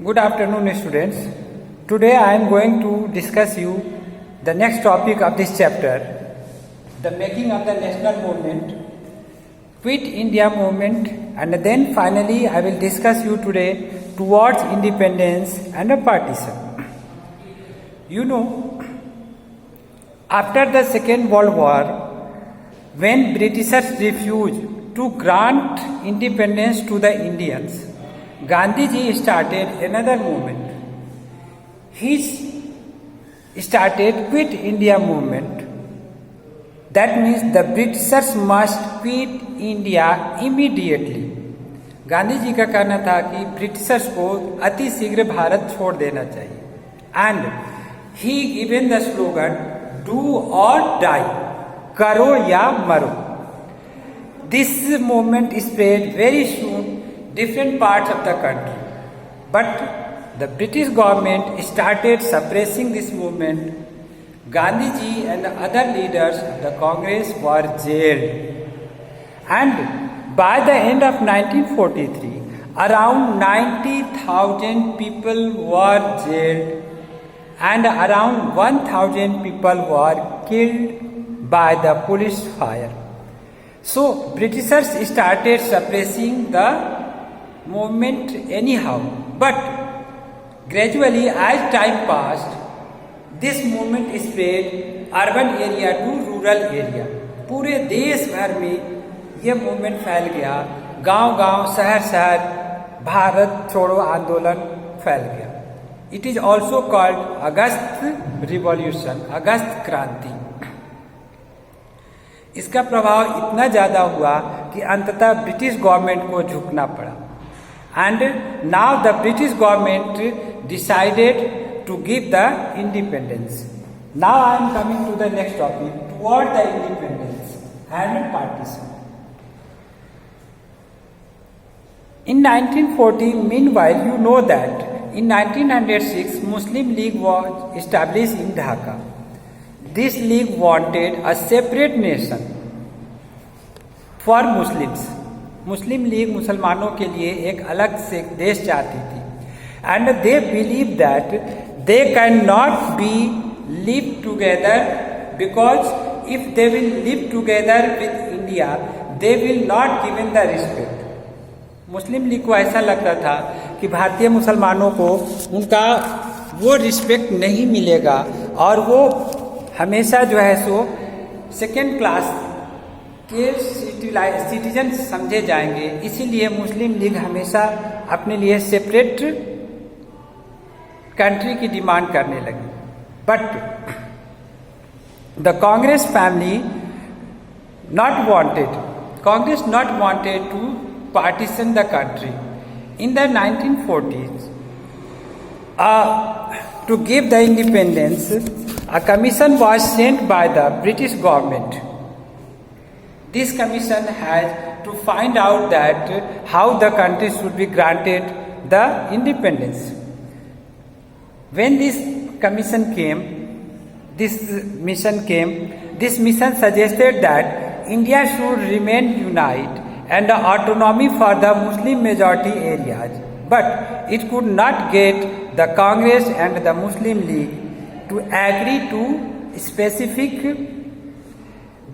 Good afternoon, students. Today I am going to discuss you the next topic of this chapter, the making of the national movement, Quit India movement, and then finally I will discuss you today towards independence and a partition. You know, after the Second World War, when Britishers refused to grant independence to the Indians, Gandhi ji started another movement. He started Quit India movement. That means the Britishers must quit India immediately. Gandhi ji का कहना था कि Britishers को अति शीघ्र भारत छोड़ देना चाहिए. And he given the slogan, "Do or die," करो या मरो. This movement spread very soon different parts of the country, but the British government started suppressing this movement. Gandhi ji and the other leaders of the Congress were jailed, and by the end of 1943, around 90,000 people were jailed and around 1,000 people were killed by the police fire. So Britishers started suppressing the movement anyhow, but gradually as time passed, this movement spread urban area to rural area. पूरे देश भर में यह movement फैल गया, गांव-गांव, शहर-शहर भारत छोड़ो आंदोलन फैल गया. It is also called August revolution, अगस्त क्रांति. इसका प्रभाव इतना ज्यादा हुआ कि अंततः ब्रिटिश गवर्नमेंट को झुकना पड़ा. And now the British government decided to give the independence. Now I am coming to the next topic, toward the independence and partition. In 1940, meanwhile, you know that in 1906, Muslim League was established in Dhaka. This league wanted a separate nation for Muslims. Muslim league मुसलमानों के लिए एक अलग से देश चाहती थी. And they believe that they can not be live together, because if they will live together with India they will not given the respect. Muslim league को ऐसा लगता था कि भारतीय मुसलमानों को उनका वो रिस्पेक्ट नहीं मिलेगा और वो हमेशा जो है सो सेकेंड क्लास के सिटीजन समझे जाएंगे. इसीलिए मुस्लिम लीग हमेशा अपने लिए सेपरेट कंट्री की डिमांड करने लगी. But the Congress family Congress not wanted to partition the country. In the 1940s to give the independence, a commission was sent by the British government. This commission has to find out that how the country should be granted the independence. When this mission suggested that India should remain united and autonomy for the Muslim majority areas, but it could not get the Congress and the Muslim League to agree to specific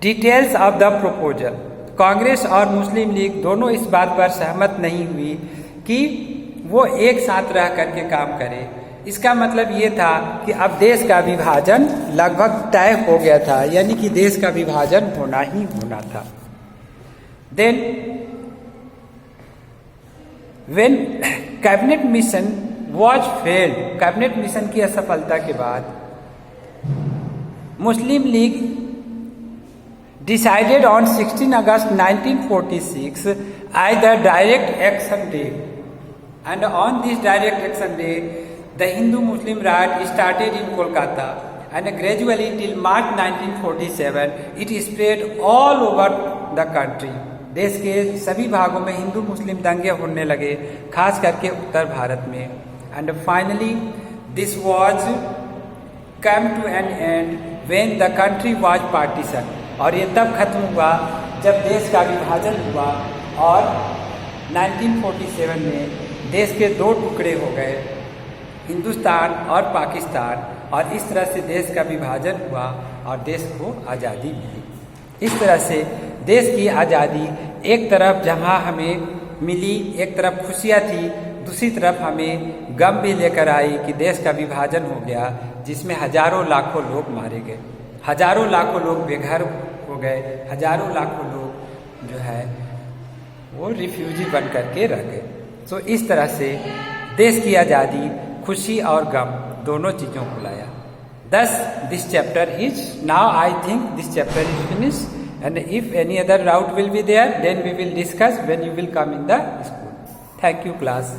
details of the proposal. Congress और मुस्लिम league दोनों इस बात पर सहमत नहीं हुई कि वो एक साथ रह करके काम करे. इसका मतलब ये था कि अब देश का विभाजन लगभग तय हो गया था, यानी कि देश का विभाजन होना ही होना था. Then when cabinet mission was failed, cabinet mission की असफलता के बाद Muslim League decided on 16 August 1946 as the Direct Action Day, and on this Direct Action Day the Hindu-Muslim riot started in Kolkata, and gradually till March 1947 it spread all over the country. देश के सभी भागों में हिंदू मुस्लिम दंगे होने लगे, खास करके उत्तर भारत में. and finally this was come to an end when the country was partitioned. और ये तब खत्म हुआ जब देश का विभाजन हुआ और 1947 में देश के दो टुकड़े हो गए, हिंदुस्तान और पाकिस्तान, और इस तरह से देश का विभाजन हुआ और देश को आज़ादी मिली। इस तरह से देश की आज़ादी एक तरफ जहाँ हमें मिली, एक तरफ खुशियाँ थी, दूसरी तरफ हमें गम भी लेकर आई कि देश का विभाजन हो गया, जिसमें हजारों लाखों लोग मारे गए, हजारों लाखों लोग बेघर हो गए, हजारों लाखों लोग जो है वो रिफ्यूजी बन करके रह गए। तो इस तरह से देश की आज़ादी खुशी और गम दोनों चीज़ों को लाया। Thus, this chapter is, now I think this chapter is finished, and if any other doubt will be there, then we will discuss when you will come in the school. Thank you, class.